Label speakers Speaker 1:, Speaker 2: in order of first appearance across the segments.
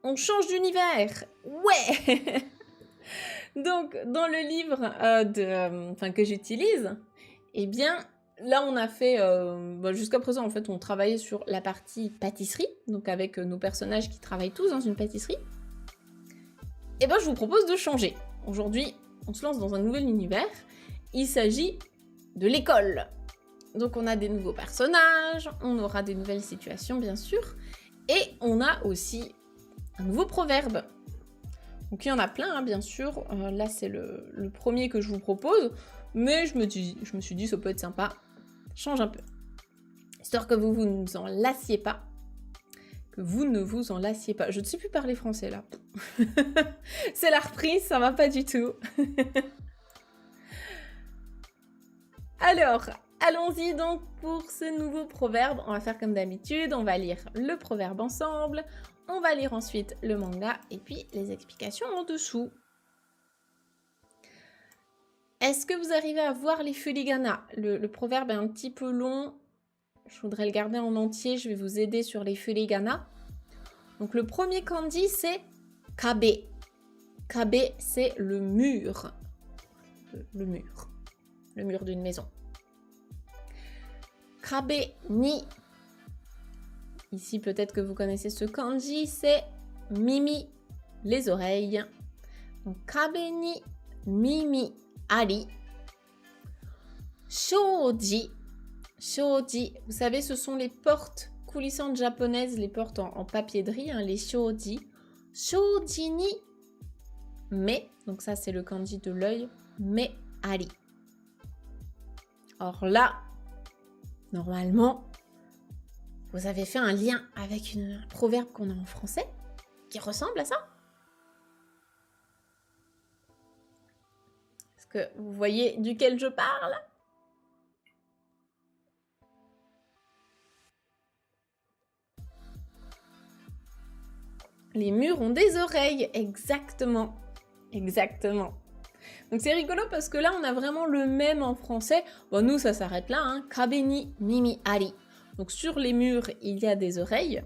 Speaker 1: on change d'univers. Ouais. Donc, dans le livre que j'utilise, eh bien, là, on a fait... jusqu'à présent, en fait, on travaillait sur la partie pâtisserie, donc avec nos personnages qui travaillent tous dans une pâtisserie. Et ben, je vous propose de changer. Aujourd'hui, on se lance dans un nouvel univers. Il s'agit de l'école. Donc, on a des nouveaux personnages, on aura des nouvelles situations, bien sûr, et on a aussi un nouveau proverbe. Donc il y en a plein, hein, bien sûr. Là, c'est le premier que je vous propose. Mais je me suis dit, ça peut être sympa. Change un peu. Histoire que vous ne en lassiez pas. Que vous ne vous en lassiez pas. Je ne sais plus parler français, là. C'est la reprise, ça va pas du tout. Alors, allons-y donc pour ce nouveau proverbe. On va faire comme d'habitude. On va lire le proverbe ensemble. On va lire ensuite le manga et puis les explications en dessous. Est-ce que vous arrivez à voir les furigana? Le proverbe est un petit peu long. Je voudrais le garder en entier. Je vais vous aider sur les furigana. Donc le premier kanji, c'est kabe. Kabe, c'est le mur. Le mur. Le mur d'une maison. Kabe ni. Ici, peut-être que vous connaissez ce kanji, c'est mimi, les oreilles. Donc, kabe ni mimi ari. Shoji. Shoji, vous savez, ce sont les portes coulissantes japonaises, les portes en papier de riz, hein, les shoji. Shoji ni me, donc ça c'est le kanji de l'œil, me ari. Or là, normalement, vous avez fait un lien avec un proverbe qu'on a en français qui ressemble à ça. Est-ce que vous voyez duquel je parle? Les murs ont des oreilles, exactement. Exactement. Donc c'est rigolo parce que là, on a vraiment le même en français. Bon, nous, ça s'arrête là, hein. Kabe ni mimi ari. Donc sur les murs, il y a des oreilles.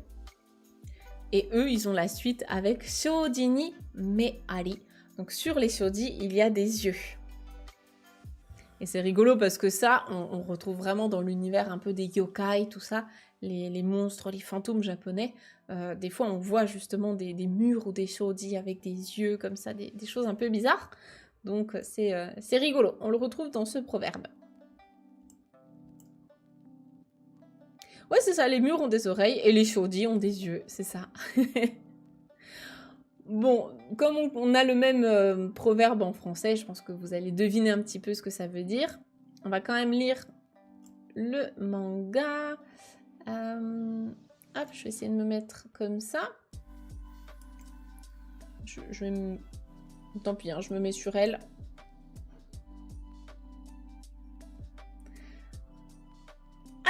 Speaker 1: Et eux, ils ont la suite avec shoji ni me ari. Donc sur les shoji, il y a des yeux. Et c'est rigolo parce que ça, on retrouve vraiment dans l'univers un peu des yokai, tout ça, les monstres, les fantômes japonais. Des fois, on voit justement des murs ou des shoji avec des yeux comme ça, des choses un peu bizarres. Donc c'est rigolo, on le retrouve dans ce proverbe. Ouais, c'est ça, les murs ont des oreilles et les shoji ont des yeux, c'est ça. Bon, comme on a le même proverbe en français, je pense que vous allez deviner un petit peu ce que ça veut dire. On va quand même lire le manga. Hop, je vais essayer de me mettre comme ça. Tant pis, hein, je me mets sur elle.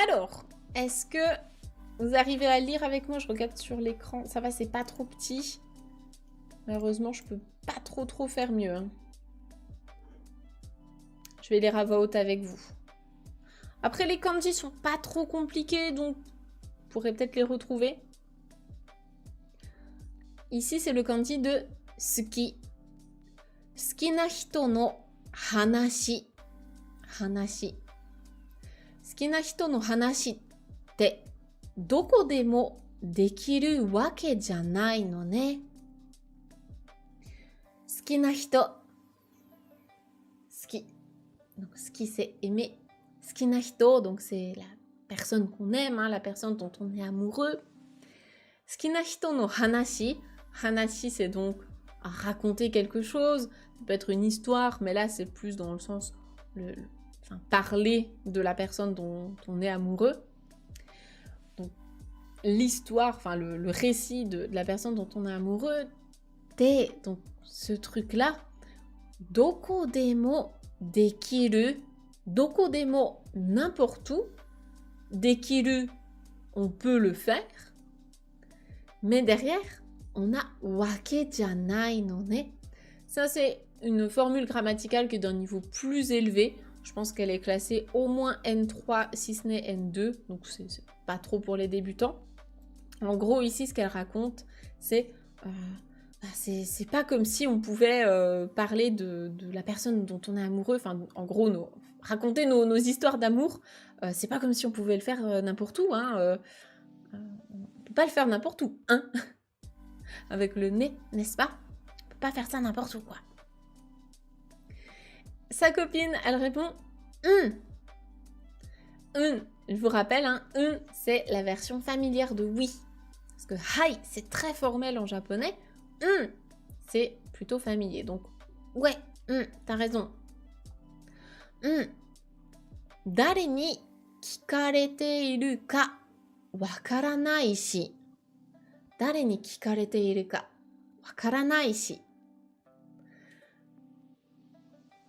Speaker 1: Alors, est-ce que vous arrivez à lire avec moi? Je regarde sur l'écran. Ça va, c'est pas trop petit. Malheureusement, je peux pas trop faire mieux. Hein. Je vais lire à voix haute avec vous. Après, les kanji sont pas trop compliqués, donc vous pourrez peut-être les retrouver. Ici, c'est le kanji de suki. Suki na hito no hanashi. Hanashi. Suki na hito no hanashi te doko demo dekiru wake janai no ne. Suki na hito. Suki. Donc, suki, c'est aimer. Suki na hito, donc c'est la personne qu'on aime, hein, la personne dont on est amoureux. Suki na hito no hanashi. Hanashi, c'est donc raconter quelque chose. Ça peut être une histoire, mais là, c'est plus dans le sens parler de la personne dont on est amoureux. Donc, l'histoire, enfin, le récit de la personne dont on est amoureux. Donc, ce truc-là, doko demo dekiru. Doko demo, n'importe où. Dekiru, on peut le faire. Mais derrière, on a wake janai no ne. Ça, c'est une formule grammaticale qui est d'un niveau plus élevé. Je pense qu'elle est classée au moins N3, si ce n'est N2. Donc, c'est pas trop pour les débutants. En gros, ici, ce qu'elle raconte, c'est c'est pas comme si on pouvait parler de la personne dont on est amoureux, enfin, en gros, raconter nos histoires d'amour. C'est pas comme si on pouvait le faire n'importe où, hein. On peut pas le faire n'importe où, hein. Avec le nez, n'est-ce pas? On peut pas faire ça n'importe où, quoi. Sa copine, elle répond je vous rappelle, hein, c'est la version familière de oui. Parce que hai, c'est très formel en japonais. C'est plutôt familier. Donc, ouais, t'as raison. Dare ni kikarete iru ka wakaranai shi. Dare ni kikarete iru ka wakaranai shi.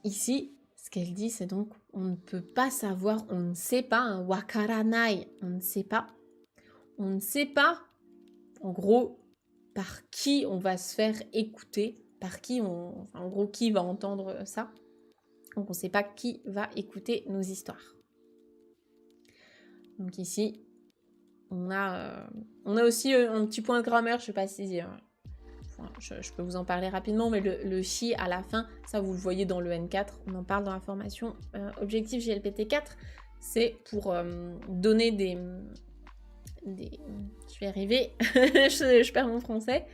Speaker 1: Ici, ce qu'elle dit, c'est donc on ne peut pas savoir, on ne sait pas, hein, wakaranai, on ne sait pas. On ne sait pas, en gros, par qui on va se faire écouter, par qui en gros, qui va entendre ça. Donc on ne sait pas qui va écouter nos histoires. Donc ici, on a aussi un petit point de grammaire, je ne sais pas si... je peux vous en parler rapidement, mais le chi à la fin, ça vous le voyez dans le N4, on en parle dans la formation Objectif GLPT 4, c'est pour donner des... Je vais arriver, je perds mon français.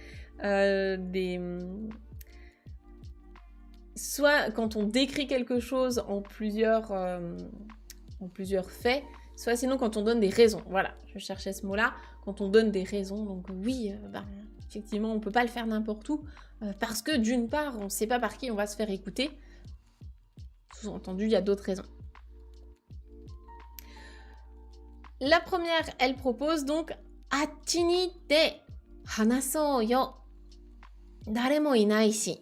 Speaker 1: Soit quand on décrit quelque chose en plusieurs faits, soit sinon quand on donne des raisons. Voilà, je cherchais ce mot-là. Quand on donne des raisons, donc oui, effectivement, on ne peut pas le faire n'importe où, parce que d'une part, on ne sait pas par qui on va se faire écouter. Sous-entendu, il y a d'autres raisons. La première, elle propose donc « Achi ni te hanasou yo, dare mo inai shi ».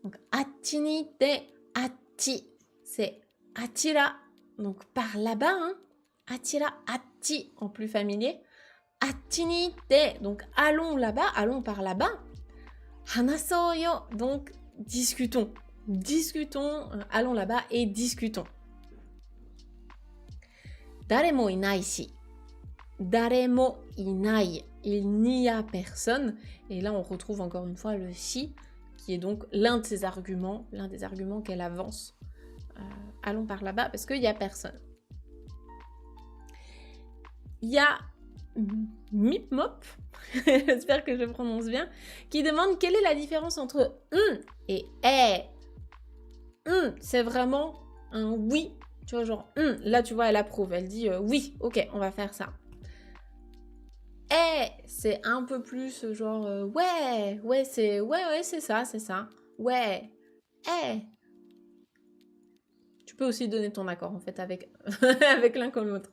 Speaker 1: Donc « Achi ni te » Achi, c'est « achira », donc par là-bas, hein. « Achira », « achi » en plus familier. « Achi ni te », donc « allons là-bas », « allons par là-bas ». « Hanasou yo », donc « discutons ». Discutons, allons là-bas et discutons. Dare mo inai shi. Dare mo inai. Il n'y a personne. Et là, on retrouve encore une fois le shi, qui est donc l'un de ses arguments, l'un des arguments qu'elle avance. Allons par là-bas, parce qu'il n'y a personne. Il y a Mipmop, j'espère que je prononce bien, qui demande quelle est la différence entre et c'est vraiment un oui. Tu vois, genre, là, tu vois, elle approuve. Elle dit, oui, ok, on va faire ça. C'est un peu plus genre, ouais, c'est ça, c'est ça. Ouais, Tu peux aussi donner ton accord, en fait, avec, avec l'un comme l'autre.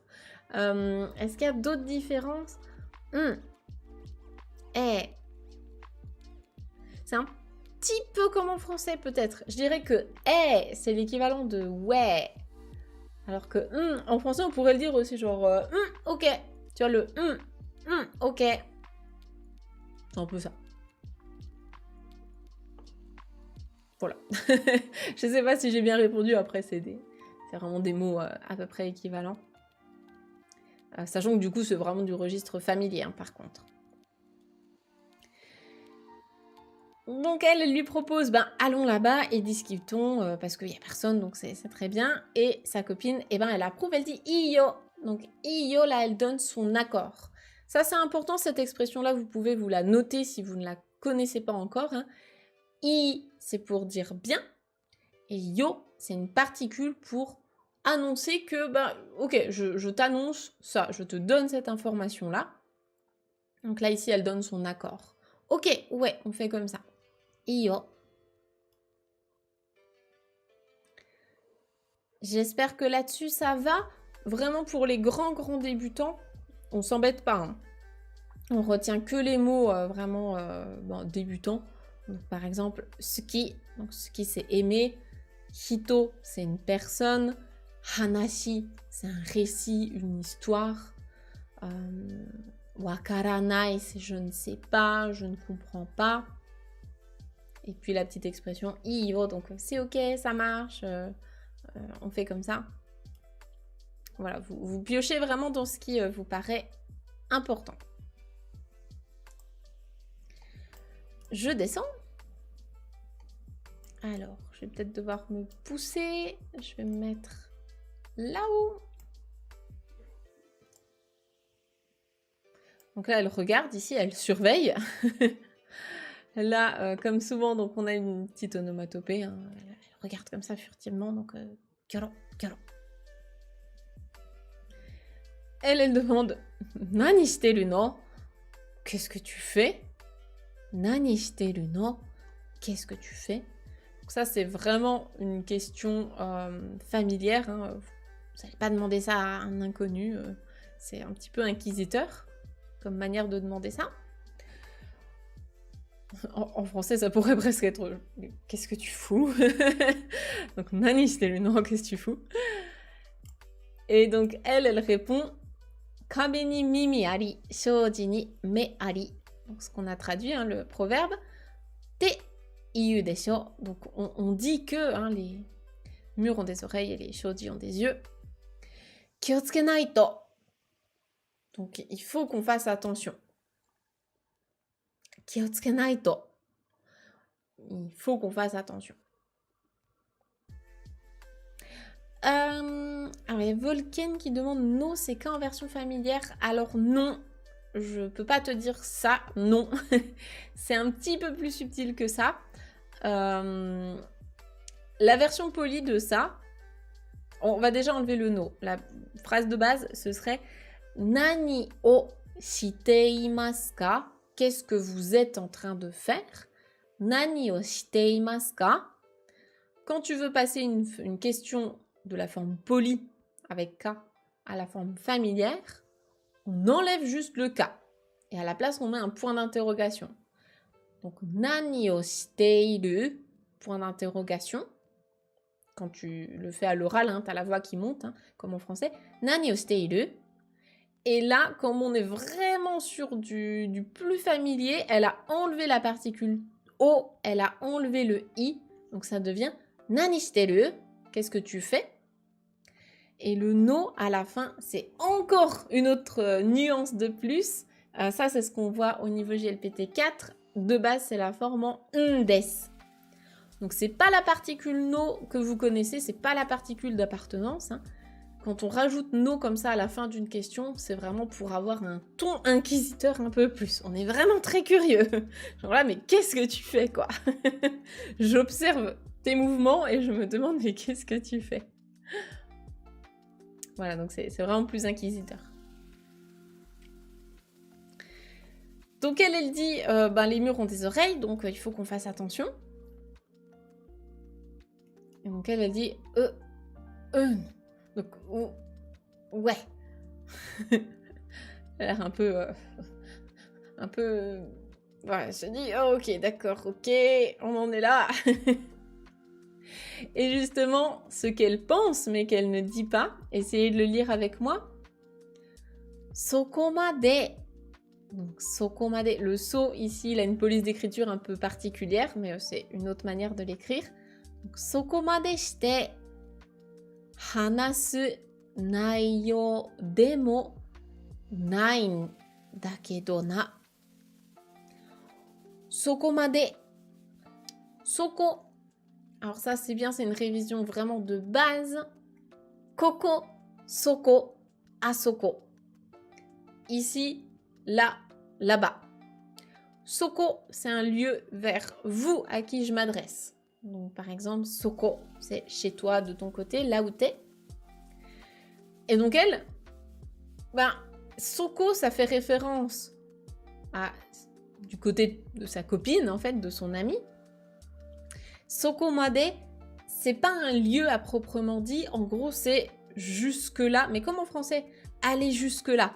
Speaker 1: Est-ce qu'il y a d'autres différences? C'est un petit peu comme en français, peut-être. Je dirais que c'est l'équivalent de ouais. Alors que en français, on pourrait le dire aussi genre ok. Tu vois, le ok. C'est un peu ça. Voilà. Je sais pas si j'ai bien répondu. Après, c'est vraiment des mots à peu près équivalents. Sachant que du coup, c'est vraiment du registre familier, hein, par contre. Donc elle lui propose, allons là-bas et discutons, parce qu'il n'y a personne, donc c'est très bien. Et sa copine, elle approuve, elle dit « iyo ». Donc « iyo », là, elle donne son accord. Ça, c'est important, cette expression-là, vous pouvez vous la noter si vous ne la connaissez pas encore. Hein. « I », c'est pour dire « bien », et « yo », c'est une particule pour annoncer que, ok, je t'annonce ça, je te donne cette information-là. Donc là, ici, elle donne son accord. Ok, ouais, on fait comme ça. Iyo. J'espère que là-dessus, ça va. Vraiment, pour les grands débutants, on s'embête pas. Hein. On retient que les mots vraiment débutants. Donc, par exemple, suki. Donc, suki, c'est aimer. Hito, c'est une personne. Hanashi, c'est un récit, une histoire. Wakaranai, c'est je ne sais pas, je ne comprends pas. Et puis la petite expression iyo, donc c'est ok, ça marche, on fait comme ça. Voilà, vous piochez vraiment dans ce qui vous paraît important. je descends. Alors, je vais peut-être devoir me pousser. Je vais me mettre là-haut. Donc là, elle regarde ici, elle surveille. Là, comme souvent, donc on a une petite onomatopée. Hein. Elle regarde comme ça furtivement. Donc, kyoro, kyoro. Elle demande Nani shiteru no? Qu'est-ce que tu fais? Nani shiteru no? Qu'est-ce que tu fais? Donc ça, c'est vraiment une question familière. Hein. Vous n'allez pas demander ça à un inconnu. C'est un petit peu inquisiteur comme manière de demander ça. En français, ça pourrait presque être qu'est-ce que tu fous? Donc, Nani shiteru no? Qu'est-ce que tu fous? Et donc, elle répond Kabe ni mimi ari, shoji ni me ari. Donc, ce qu'on a traduit, hein, le proverbe. Te iyu desho. Donc, on dit que hein, les murs ont des oreilles et les shoji ont des yeux. Kiotsukenai to. Donc, il faut qu'on fasse attention. Kiotsukenai to. Il faut qu'on fasse attention. Alors, il y a Volken qui demande non, c'est qu'en version familière. Alors, non, je peux pas te dire ça, non. C'est un petit peu plus subtil que ça. La version polie de ça, on va déjà enlever le no. La phrase de base, ce serait Nani o shiteimasu ka? Qu'est-ce que vous êtes en train de faire? Nani o shiteimasu ka? Quand tu veux passer une question de la forme polie avec K à la forme familière, on enlève juste le K. Et à la place, on met un point d'interrogation. Donc, Nani o shiteiru? Point d'interrogation. Quand tu le fais à l'oral, hein, tu as la voix qui monte, hein, comme en français. Nani o shiteiru? Et là, comme on est vraiment sur du plus familier, elle a enlevé la particule O, elle a enlevé le I, donc ça devient Nani shiteru? Qu'est-ce que tu fais? Et le no à la fin, c'est encore une autre nuance de plus. Ça, c'est ce qu'on voit au niveau JLPT 4. De base, c'est la forme en des. Donc, c'est pas la particule no que vous connaissez, c'est pas la particule d'appartenance. Hein. Quand on rajoute no comme ça à la fin d'une question, c'est vraiment pour avoir un ton inquisiteur un peu plus. On est vraiment très curieux. Genre là, mais qu'est-ce que tu fais, quoi? J'observe tes mouvements et je me demande, mais qu'est-ce que tu fais? Voilà, donc c'est vraiment plus inquisiteur. Donc elle dit, les murs ont des oreilles, donc il faut qu'on fasse attention. Et donc elle dit, donc, ouais. Elle a l'air un peu... Voilà, je dis, oh, ok, d'accord, ok, on en est là. Et justement, ce qu'elle pense, mais qu'elle ne dit pas, essayez de le lire avec moi. Sokomade. Donc, sokomade. Le so, ici, il a une police d'écriture un peu particulière, mais c'est une autre manière de l'écrire. Donc, sokomade shite hanasu naiyo demo nai n dakedo na. Sokomade. Soko. Alors ça, c'est bien, c'est une révision vraiment de base. Koko, soko, asoko. Ici, là, là-bas. Soko, c'est un lieu vers vous à qui je m'adresse. Donc, par exemple, soko, c'est chez toi, de ton côté, là où t'es. Et donc, elle, soko, ça fait référence du côté de sa copine, en fait, de son amie. Sokomade, c'est pas un lieu à proprement dit. En gros, c'est jusque-là. Mais comme en français, aller jusque-là.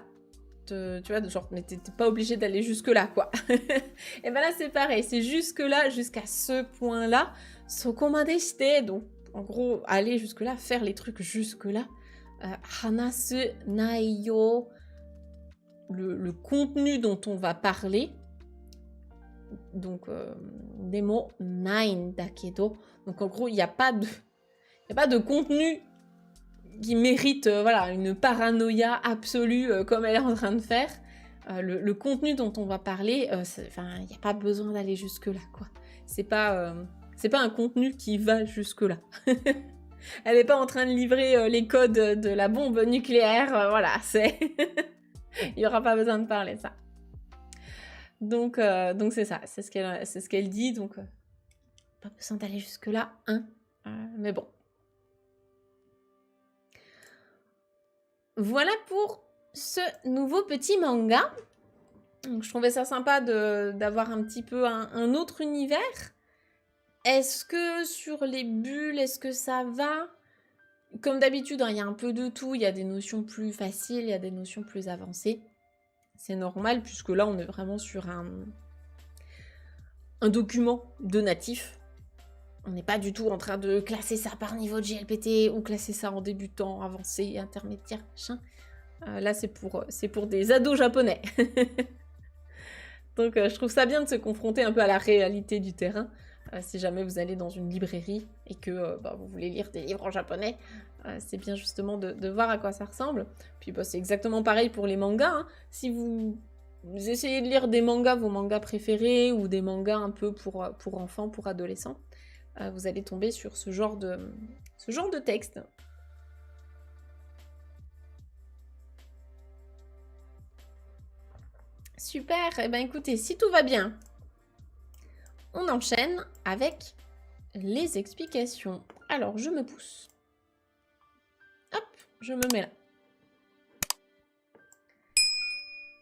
Speaker 1: Tu vois, genre, mais t'es pas obligé d'aller jusque-là, quoi. Et ben là, c'est pareil. C'est jusque-là, jusqu'à ce point-là. Sokomade shite. Donc, en gros, aller jusque-là, faire les trucs jusque-là. Hanasu naiyo. Le contenu dont on va parler. Donc, des mots nine dakedo. Donc, en gros, il n'y a pas de contenu qui mérite une paranoïa absolue comme elle est en train de faire. le contenu dont on va parler, il n'y a pas besoin d'aller jusque-là, quoi. C'est pas un contenu qui va jusque-là. Elle n'est pas en train de livrer les codes de la bombe nucléaire, voilà, c'est... Il n'y aura pas besoin de parler de ça. Donc c'est ça, c'est ce qu'elle dit, donc pas besoin d'aller jusque-là, hein. Mais bon. Voilà pour ce nouveau petit manga. Donc, je trouvais ça sympa d'avoir un petit peu un autre univers. Est-ce que sur les bulles, est-ce que ça va? Comme d'habitude, hein, il y a un peu de tout. Il y a des notions plus faciles, il y a des notions plus avancées. C'est normal, puisque là, on est vraiment sur un document de natif. On n'est pas du tout en train de classer ça par niveau de GLPT ou classer ça en débutant, avancé, intermédiaire, machin. Là, c'est pour des ados japonais. Donc, je trouve ça bien de se confronter un peu à la réalité du terrain. Si jamais vous allez dans une librairie et que vous voulez lire des livres en japonais, c'est bien justement de voir à quoi ça ressemble. Puis c'est exactement pareil pour les mangas, hein. Si vous essayez de lire des mangas, vos mangas préférés, ou des mangas un peu pour enfants, pour adolescents, vous allez tomber sur ce genre de texte. Super, et ben écoutez, si tout va bien, on enchaîne avec les explications. Alors, je me pousse. Hop, je me mets là.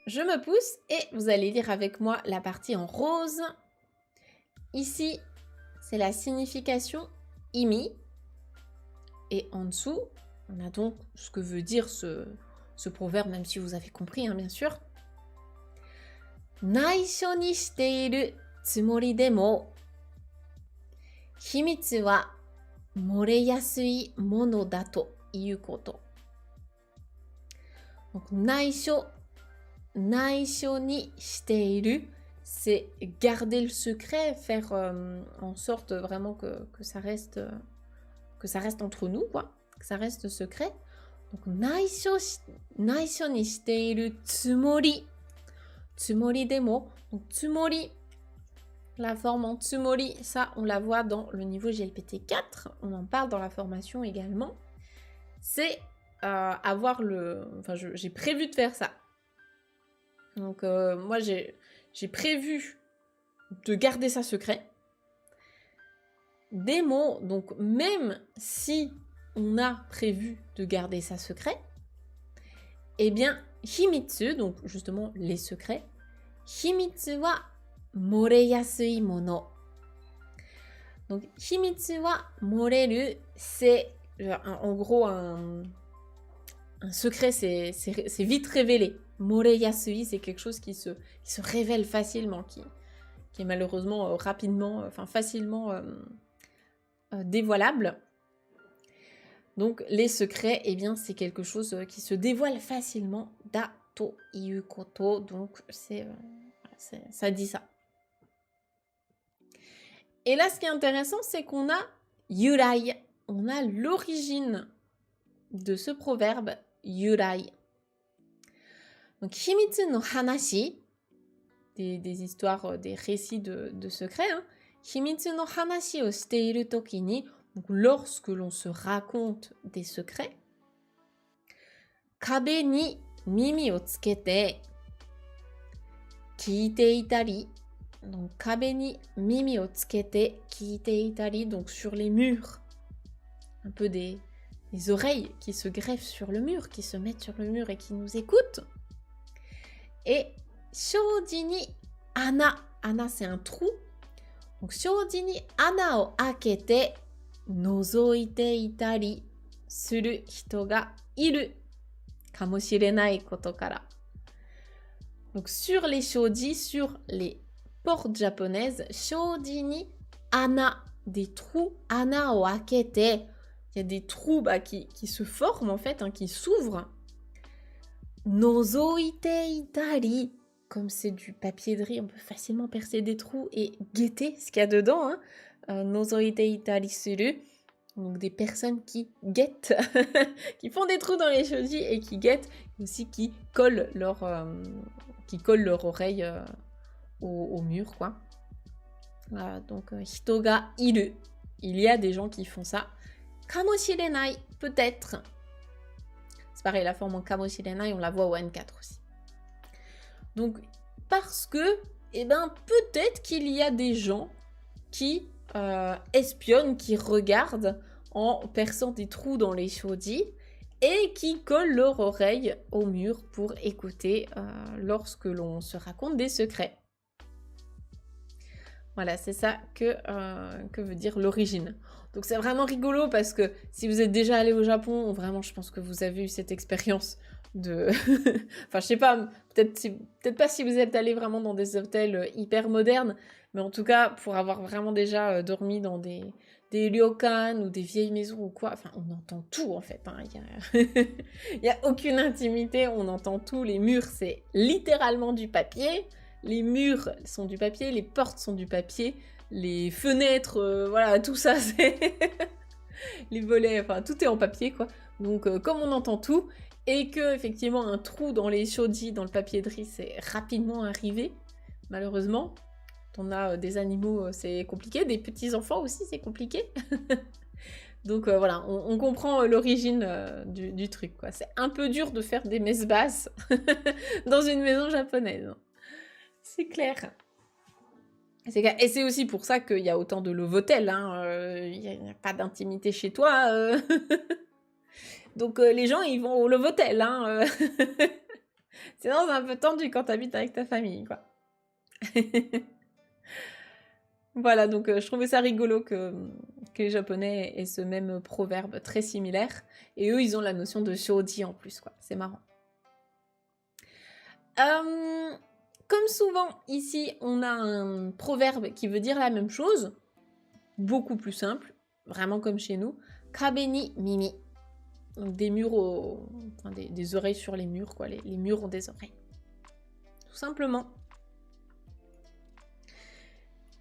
Speaker 1: Je me pousse et vous allez lire avec moi la partie en rose. Ici, c'est la signification imi. Et en dessous, on a donc ce que veut dire ce proverbe, même si vous avez compris, hein, bien sûr. Naisho ni shiteiru tsumori demo, himitsu wa moreyasui mono da to iu koto. Donc, naisho ni shiteiru, c'est garder le secret, faire en sorte vraiment que ça reste entre nous, quoi, que ça reste secret. Donc, naisho ni shiteiru tsumori. Tsumori demo. Donc, tsumori, la forme en tsumori, ça, on la voit dans le niveau GLPT 4. On en parle dans la formation également. C'est avoir le... Enfin, j'ai prévu de faire ça. Donc, moi, j'ai prévu de garder ça secret. Des mots, donc même si on a prévu de garder ça secret, eh bien, himitsu, donc justement les secrets, himitsu wa moreyasui mono. Donc, himitsu wa moreru, c'est en gros un secret, c'est vite révélé. Moreyasui, c'est quelque chose qui se révèle facilement, qui est malheureusement facilement dévoilable. Donc les secrets, eh bien c'est quelque chose qui se dévoile facilement. Da to iu koto, donc ça dit ça. Et là, ce qui est intéressant, c'est qu'on a yurai, on a l'origine de ce proverbe yurai. Donc himitsu no hanashi, des histoires, des récits de secrets, hein. Himitsu no hanashi o shiteiru toki ni, donc lorsque l'on se raconte des secrets, kabe ni mimi o tsukete kiite itari, donc kabe ni mimi o tsukete kiite itari, donc sur les murs, un peu des oreilles qui se greffent sur le mur, qui se mettent sur le mur et qui nous écoutent. Et shoji ni ana, ana c'est un trou, donc shoji ni ana o akete nozoite itari suru hito ga iru kamoshirenai koto kara. Donc sur les shoji, sur les portes japonaises, shoji ni ana, des trous, ana o akete, il y a des trous qui se forment en fait, hein, qui s'ouvrent. Nozoite itari, comme c'est du papier de riz, on peut facilement percer des trous et guetter ce qu'il y a dedans, hein. Nozoite itari suru, donc des personnes qui guettent, qui font des trous dans les shoji et qui guettent. aussi qui collent leur oreille au mur, quoi. Donc, hito ga iru. Il y a des gens qui font ça. Kamoshirenai, peut-être. C'est pareil, la forme en kamoshirenai, on la voit au N4 aussi. Donc, parce que, peut-être qu'il y a des gens qui espionnent, qui regardent en perçant des trous dans les shoji et qui collent leur oreille au mur pour écouter lorsque l'on se raconte des secrets. Voilà, c'est ça que veut dire l'origine. Donc c'est vraiment rigolo parce que si vous êtes déjà allé au Japon, vraiment je pense que vous avez eu cette expérience de... enfin je sais pas, peut-être pas si vous êtes allé vraiment dans des hôtels hyper modernes, mais en tout cas pour avoir vraiment déjà dormi dans des ryokan ou des vieilles maisons ou quoi, enfin on entend tout en fait, hein. Il y a aucune intimité, on entend tout, les murs c'est littéralement du papier. Les murs sont du papier, les portes sont du papier, les fenêtres, voilà, tout ça, c'est... les volets, enfin, tout est en papier, quoi. Donc, comme on entend tout, et que, effectivement, un trou dans les shoji, dans le papier de riz, c'est rapidement arrivé, malheureusement. Quand on a des animaux, c'est compliqué, des petits-enfants aussi, c'est compliqué. Donc, voilà, on comprend l'origine du truc, quoi. C'est un peu dur de faire des messes basses dans une maison japonaise. C'est clair. Et c'est aussi pour ça qu'il y a autant de Lovotel. Il n'y a pas d'intimité chez toi. Donc les gens, ils vont au Lovotel. Sinon, c'est un peu tendu quand tu habites avec ta famille, quoi. Voilà, donc je trouvais ça rigolo que les Japonais aient ce même proverbe très similaire. Et eux, ils ont la notion de shoji en plus, quoi. C'est marrant. Comme souvent, ici, on a un proverbe qui veut dire la même chose, beaucoup plus simple, vraiment comme chez nous. Kabe ni mimi. Donc des murs enfin, des oreilles sur les murs, quoi. Les murs ont des oreilles. Tout simplement.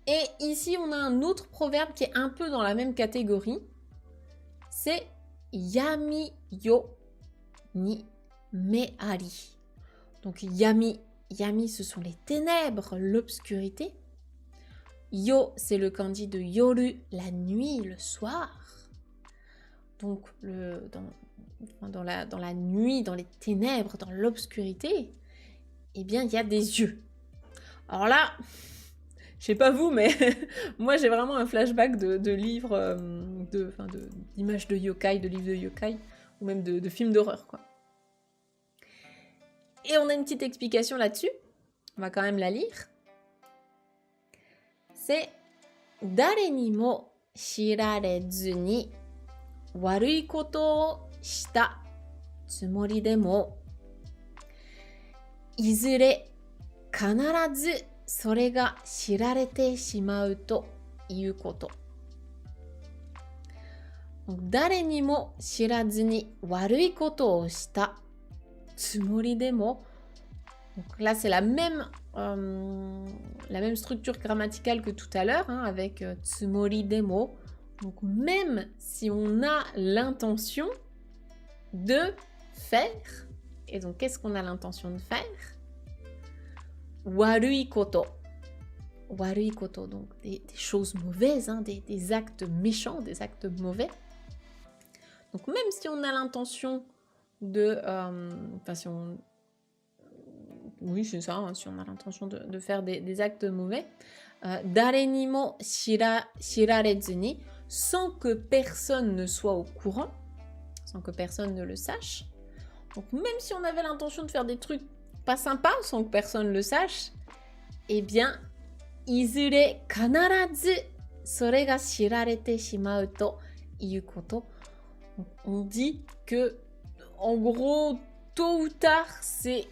Speaker 1: Et ici, on a un autre proverbe qui est un peu dans la même catégorie. C'est yami yo ni meari. Donc yami, ce sont les ténèbres, l'obscurité. Yo, c'est le kanji de yoru, la nuit, le soir. Donc dans la nuit, dans les ténèbres, dans l'obscurité, eh bien, il y a des yeux. Alors là, je sais pas vous, mais moi j'ai vraiment un flashback de livres, d'images de yokai, de livres de yokai, ou même de films d'horreur, quoi. Et on a une petite explication là-dessus. On va quand même la lire. C'est « Dare ni mo shirarezu ni warui koto o shita tsumori demo izure kanarazu sore ga shirarete shimau to iu koto ». Donc « Dare ni mo shirazu ni warui koto o shita tsumori demo ». Donc là, c'est la même structure grammaticale que tout à l'heure, avec tsumori demo. Donc même si on a l'intention de faire, et donc qu'est-ce qu'on a l'intention de faire? Warui koto. Warui koto, donc des choses mauvaises, des actes méchants, des actes mauvais. Donc même si on a l'intention de... oui, c'est ça, si on a l'intention de faire des actes mauvais. Dare ni mo shirarezu ni, sans que personne ne soit au courant, sans que personne ne le sache. Donc même si on avait l'intention de faire des trucs pas sympas, sans que personne le sache, eh bien, izure kanarazu sore ga shirarete shimau to iu koto. On dit que, en gros, tôt ou tard, c'est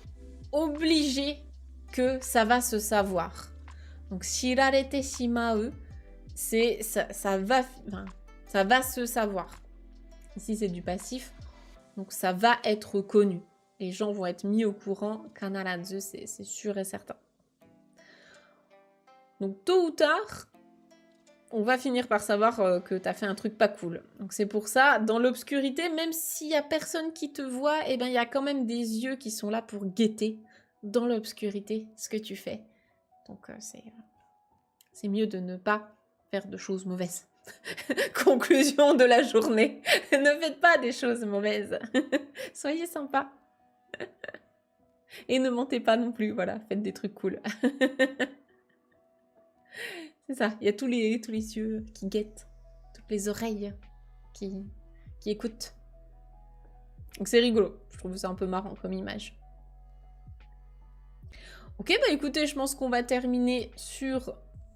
Speaker 1: obligé que ça va se savoir. Donc shirarete shimau, c'est ça va se savoir. Ici c'est du passif, donc ça va être connu. Les gens vont être mis au courant. Kanarazu, c'est sûr et certain. Donc tôt ou tard, on va finir par savoir que t'as fait un truc pas cool. Donc c'est pour ça, dans l'obscurité, même s'il y a personne qui te voit, eh ben il y a quand même des yeux qui sont là pour guetter dans l'obscurité ce que tu fais. Donc c'est mieux de ne pas faire de choses mauvaises. Conclusion de la journée. Ne faites pas des choses mauvaises. Soyez sympa. Et ne mentez pas non plus, voilà, faites des trucs cool. C'est ça, il y a tous les yeux qui guettent, toutes les oreilles qui écoutent. Donc c'est rigolo, je trouve ça un peu marrant comme image. Ok, bah écoutez, je pense qu'on va terminer sur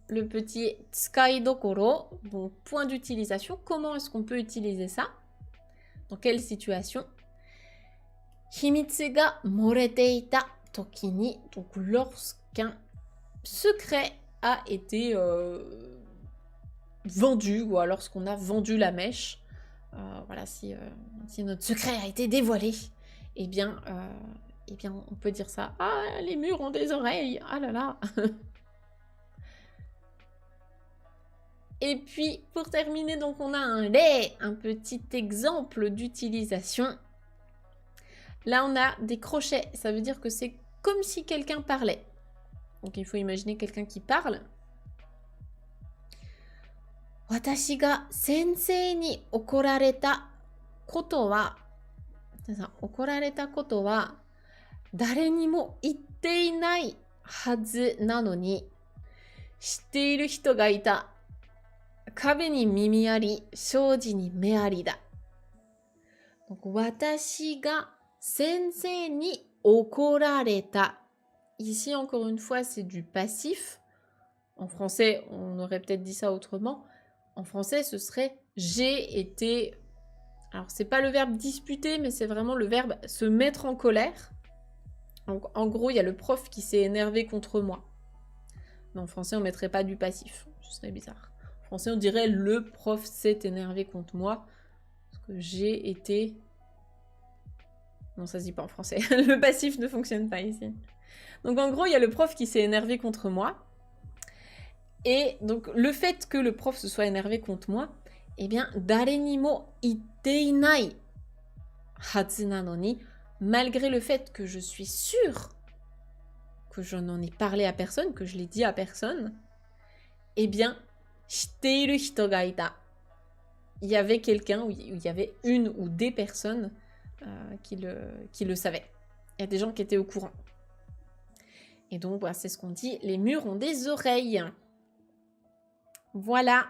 Speaker 1: le petit tsukaidokoro, donc point d'utilisation. Comment est-ce qu'on peut utiliser ça? Dans quelle situation? Himitsu ga moreteita toki ni, donc lorsqu'un secret a été vendu, ou alors lorsqu'on a vendu la mèche. Voilà, si notre secret a été dévoilé, eh bien, on peut dire ça. Ah, les murs ont des oreilles, ah là là. Et puis, pour terminer, donc on a un petit exemple d'utilisation. Là, on a des crochets. Ça veut dire que c'est comme si quelqu'un parlait. Donc, il faut imaginer quelqu'un qui parle. Watashi ga sensei ni okorareta koto wa, c'est ça, okorareta koto wa dare ni mo itte inai hazu nano ni shitte iru hito ga ita. Kabe ni mimi ari, shoji ni me ari da. Donc, watashi ga sensei ni okorareta. Ici, encore une fois, c'est du passif. En français, on aurait peut-être dit ça autrement. En français, ce serait j'ai été... Alors, c'est pas le verbe disputer, mais c'est vraiment le verbe se mettre en colère. Donc, en gros, il y a le prof qui s'est énervé contre moi. Mais en français, on mettrait pas du passif. Ce serait bizarre. En français, on dirait le prof s'est énervé contre moi. Parce que j'ai été... Non, ça se dit pas en français. Le passif ne fonctionne pas ici. Donc, en gros, il y a le prof qui s'est énervé contre moi. Et donc, le fait que le prof se soit énervé contre moi, eh bien, dare ni mo itte inai hazu nano ni, malgré le fait que je suis sûre que je n'en ai parlé à personne, que je l'ai dit à personne, eh bien, shitte iru hito ga ita. Il y avait quelqu'un, ou il y avait une ou des personnes qui le savaient. Il y a des gens qui étaient au courant. Et donc, voilà, c'est ce qu'on dit, les murs ont des oreilles. Voilà.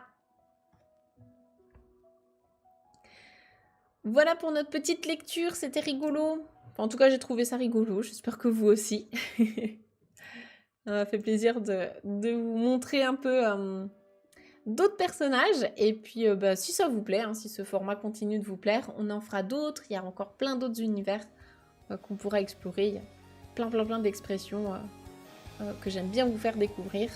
Speaker 1: Voilà pour notre petite lecture, c'était rigolo. Enfin, en tout cas, j'ai trouvé ça rigolo, j'espère que vous aussi. Ça m'a fait plaisir de vous montrer un peu d'autres personnages. Et puis, si ça vous plaît, hein, si ce format continue de vous plaire, on en fera d'autres. Il y a encore plein d'autres univers qu'on pourra explorer. Il y a plein d'expressions que j'aime bien vous faire découvrir.